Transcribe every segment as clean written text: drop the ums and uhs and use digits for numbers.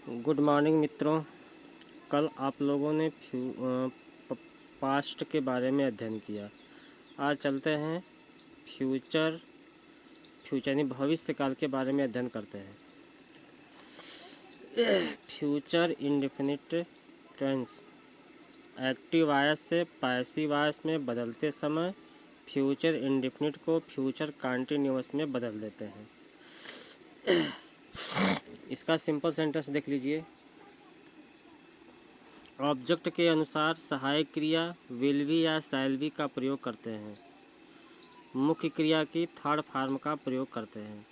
Good morning मित्रों। कल आप लोगों ने पास्ट के बारे में अध्ययन किया। आज चलते हैं फ्यूचर यानी भविष्य काल के बारे में अध्ययन करते हैं। Future indefinite tense active voice से पैसिव वॉइस में बदलते समय फ्यूचर इंडेफिनिट को फ्यूचर कंटिन्यूअस में बदल देते हैं। इसका सिंपल सेंटेंस देख लीजिए। ऑब्जेक्ट के अनुसार सहायक क्रिया विल बी या शैल बी का प्रयोग करते हैं। मुख्य क्रिया की थर्ड फॉर्म का प्रयोग करते हैं।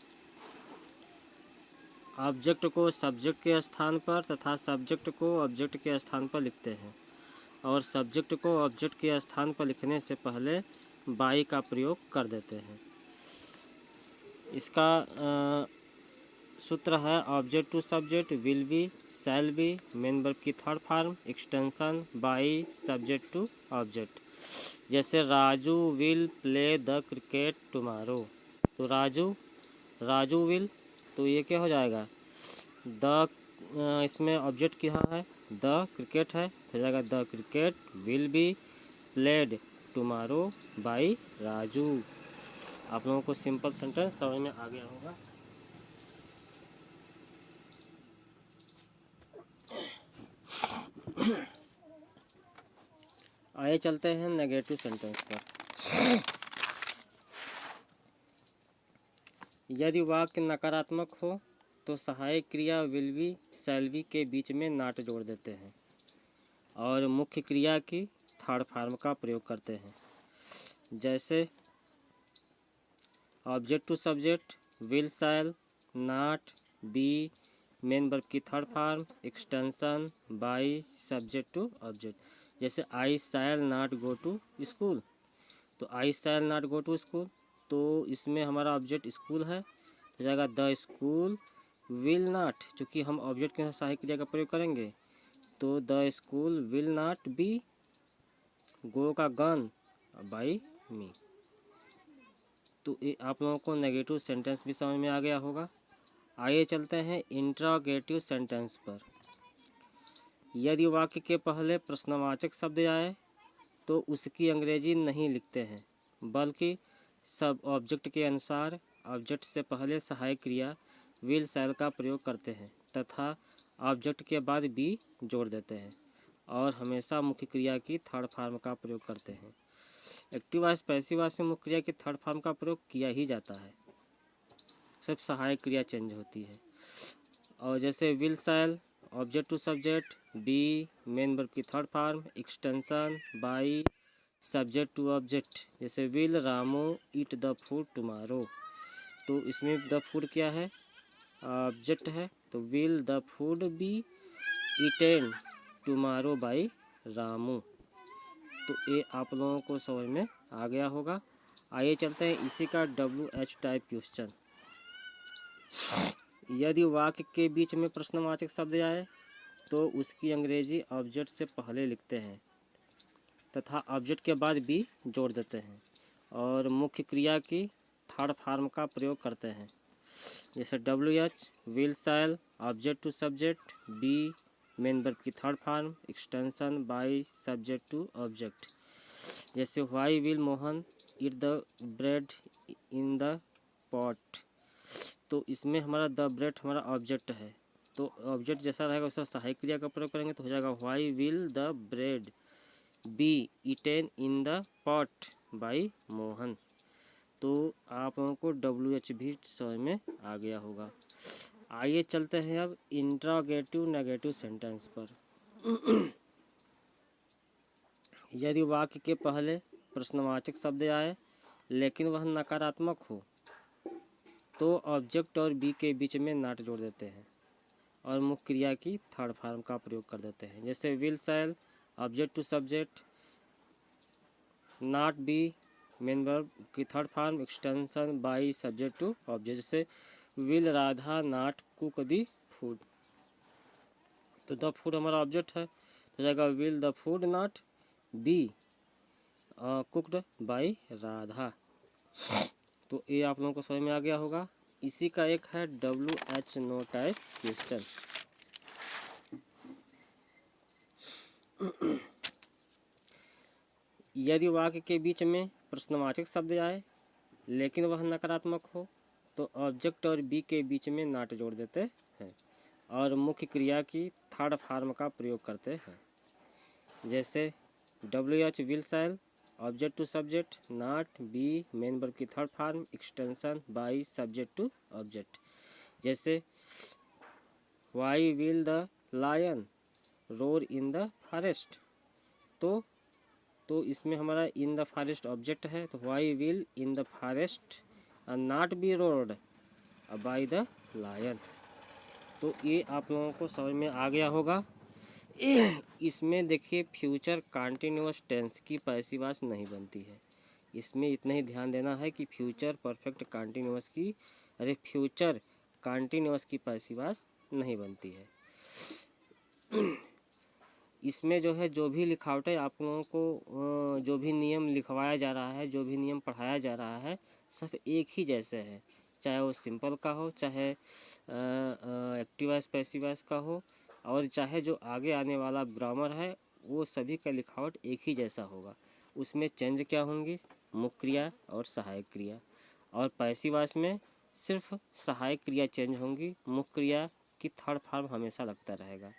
ऑब्जेक्ट को सब्जेक्ट के स्थान पर तथा सब्जेक्ट को ऑब्जेक्ट के स्थान पर लिखते हैं और सब्जेक्ट को ऑब्जेक्ट के स्थान पर लिखने से पहले बाई का प्रयोग कर देते हैं। इसका सूत्र है object to subject will be shall be main verb की third form extension by subject to object. जैसे Raju will play the cricket tomorrow, तो राजू विल, तो ये क्या हो जाएगा द, इसमें ऑब्जेक्ट क्या है द क्रिकेट है, हो जाएगा the cricket will be played tomorrow by Raju. आप लोगों को सिंपल सेंटेंस समझ में आ गया होगा। आइए चलते हैं नेगेटिव सेंटेंस पर। यदि वाक्य नकारात्मक हो तो सहायक क्रिया विल बी शैल बी के बीच में नॉट जोड़ देते हैं और मुख्य क्रिया की थर्ड फॉर्म का प्रयोग करते हैं। जैसे object to subject will shall not be main verb की third form extension by subject to object. जैसे I shall not go to school, तो I shall not go to school, तो इसमें हमारा ऑब्जेक्ट स्कूल है, हो जाएगा द स्कूल विल नॉट। चूँकि हम ऑब्जेक्ट के सहायक क्रिया का प्रयोग करेंगे तो the school will not be go का गन बाई मी। तो ये आप लोगों को नेगेटिव सेंटेंस भी समझ में आ गया होगा। आइए चलते हैं इंट्रोगेटिव सेंटेंस पर। यदि वाक्य के पहले प्रश्नवाचक शब्द आए तो उसकी अंग्रेजी नहीं लिखते हैं, बल्कि सब ऑब्जेक्ट के अनुसार ऑब्जेक्ट से पहले सहायक क्रिया विल शैल का प्रयोग करते हैं तथा ऑब्जेक्ट के बाद बी जोड़ देते हैं और हमेशा मुख्य क्रिया की थर्ड फॉर्म का प्रयोग करते हैं। एक्टिव वॉइस पैसिव वॉइस में मुख्य क्रिया की थर्ड फॉर्म का प्रयोग किया ही जाता है, सिर्फ सहायक क्रिया चेंज होती है। और जैसे will shall object to subject be main verb की third form extension by subject to object. जैसे will Ramu eat the food tomorrow, तो इसमें द फूड क्या है ऑब्जेक्ट है, तो will the food be eaten tomorrow by Ramu. तो ये आप लोगों को समझ में आ गया होगा। आइए चलते हैं इसी का WH टाइप क्वेश्चन। यदि वाक्य के बीच में प्रश्नवाचक शब्द आए तो उसकी अंग्रेजी ऑब्जेक्ट से पहले लिखते हैं तथा ऑब्जेक्ट के बाद बी जोड़ देते हैं और मुख्य क्रिया की थर्ड फॉर्म का प्रयोग करते हैं। जैसे WH will shall object to subject be main verb की third form extension by subject to object. जैसे why will Mohan eat the bread in the pot, तो इसमें हमारा द ब्रेड हमारा ऑब्जेक्ट है, तो ऑब्जेक्ट जैसा रहेगा वैसा सहायक क्रिया का प्रयोग करेंगे तो हो जाएगा why will the bread be eaten in the pot by Mohan. तो आप लोगों को WH भी समझ में आ गया होगा। आइए चलते हैं अब इंट्रोगेटिव नेगेटिव सेंटेंस पर। यदि वाक्य के पहले प्रश्नवाचक शब्द आए लेकिन वह नकारात्मक हो तो ऑब्जेक्ट और बी के बीच में नॉट जोड़ देते हैं और मुख्य क्रिया की थर्ड फॉर्म का प्रयोग कर देते हैं। जैसे will shall object to subject not be main verb की third form extension by subject to object. जैसे will Radha not cook the food, तो द फूड हमारा ऑब्जेक्ट है, तो जाएगा will the food not be cooked by Radha. तो ये आप लोगों को समझ में आ गया होगा। इसी का एक है WH नो टाइप क्वेश्चन। यदि वाक्य के बीच में प्रश्नवाचक शब्द आए लेकिन वह नकारात्मक हो तो ऑब्जेक्ट और बी के बीच में नॉट जोड़ देते हैं और मुख्य क्रिया की थर्ड फॉर्म का प्रयोग करते हैं। जैसे WH will shall, object to subject, not, be main verb की third form, extension, by subject to object. जैसे why will the lion roar in the forest, तो इसमें हमारा इन द फॉरेस्ट ऑब्जेक्ट है, तो why will in the forest not be roared by the lion. तो ये आप लोगों को समझ में आ गया होगा। इसमें देखिए फ्यूचर कंटिन्यूअस टेंस की पैसिव वॉइस नहीं बनती है। इसमें इतना ही ध्यान देना है कि फ्यूचर परफेक्ट कंटिन्यूअस की फ्यूचर कंटिन्यूअस की पैसिव वॉइस नहीं बनती है। इसमें जो है जो भी लिखावट है आप लोगों को जो भी नियम लिखवाया जा रहा है, जो भी नियम पढ़ाया जा रहा है, सब एक ही जैसे है, चाहे वो सिंपल का हो, चाहे एक्टिव वॉइस पैसिव वॉइस का हो, और चाहे जो आगे आने वाला ग्रामर है वो सभी का लिखावट एक ही जैसा होगा। उसमें चेंज क्या होंगी? मुख्य क्रिया और सहायक क्रिया। और पैसिव वॉइस में सिर्फ सहायक क्रिया चेंज होंगी, मुख्य क्रिया की थर्ड फॉर्म हमेशा लगता रहेगा।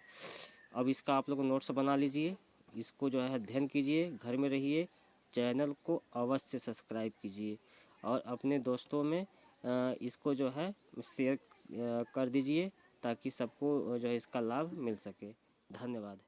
अब इसका आप लोग नोट्स बना लीजिए, इसको जो है अध्ययन कीजिए, घर में रहिए, चैनल को अवश्य सब्सक्राइब कीजिए और अपने दोस्तों में इसको जो है शेयर कर दीजिए ताकि सबको जो है इसका लाभ मिल सके। धन्यवाद।